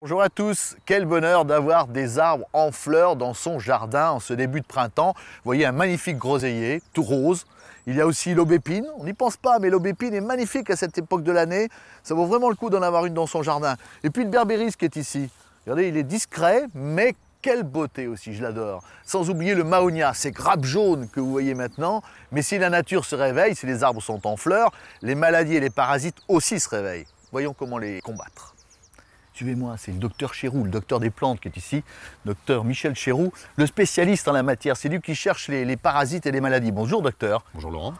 Bonjour à tous, quel bonheur d'avoir des arbres en fleurs dans son jardin en ce début de printemps. Vous voyez un magnifique groseillier, tout rose. Il y a aussi l'aubépine, on n'y pense pas, mais l'aubépine est magnifique à cette époque de l'année. Ça vaut vraiment le coup d'en avoir une dans son jardin. Et puis le berbéris qui est ici. Regardez, il est discret, mais quelle beauté aussi, je l'adore. Sans oublier le mahonia, ces grappes jaunes que vous voyez maintenant. Mais si la nature se réveille, si les arbres sont en fleurs, les maladies et les parasites aussi se réveillent. Voyons comment les combattre. Suivez-moi, c'est le docteur Chéroux, le docteur des plantes qui est ici, docteur Michel Chéroux, le spécialiste en la matière. C'est lui qui cherche les parasites et les maladies. Bonjour docteur. Bonjour Laurent.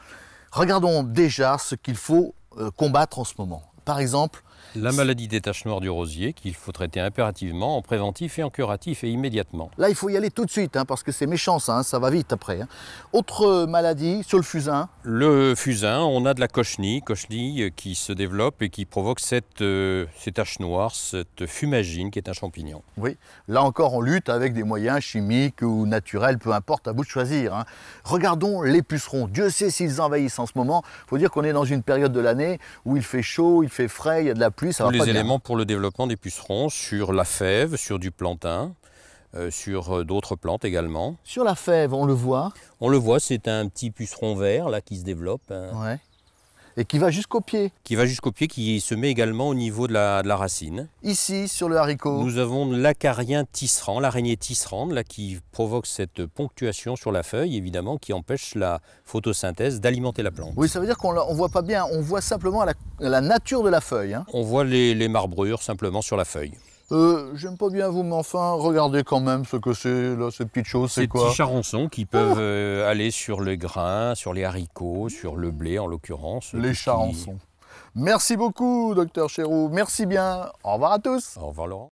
Regardons déjà ce qu'il faut combattre en ce moment. Par exemple, la maladie des taches noires du rosier qu'il faut traiter impérativement en préventif et en curatif et immédiatement. Là, il faut y aller tout de suite parce que c'est méchant ça va vite après. Autre maladie sur le fusain. Le fusain, on a de la cochenille qui se développe et qui provoque ces taches noires, cette fumagine qui est un champignon. Oui, là encore on lutte avec des moyens chimiques ou naturels, peu importe, à vous de choisir. Regardons les pucerons. Dieu sait s'ils envahissent en ce moment. Il faut dire qu'on est dans une période de l'année où il fait chaud, il fait frais, il y a de la pluie. Ça Tous va pas les bien. éléments pour le développement des pucerons sur la fève, sur du plantain, sur d'autres plantes également. Sur la fève, on le voit. On le voit, c'est un petit puceron vert là qui se développe. Ouais. Et qui va jusqu'au pied. Qui va jusqu'au pied, qui se met également au niveau de la racine. Ici, sur le haricot. Nous avons l'acarien tisserand, l'araignée tisserande, là, qui provoque cette ponctuation sur la feuille, évidemment, qui empêche la photosynthèse d'alimenter la plante. Oui, ça veut dire qu'on ne voit pas bien, on voit simplement la nature de la feuille. On voit les marbrures simplement sur la feuille. J'aime pas bien vous, mais enfin, regardez quand même ce que c'est, là, ces petites choses, c'est Ces quoi? petits charançons qui peuvent aller sur le grain, sur les haricots, sur le blé en l'occurrence. Les charançons. Merci beaucoup, docteur Chéroux. Merci bien. Au revoir à tous. Au revoir Laurent.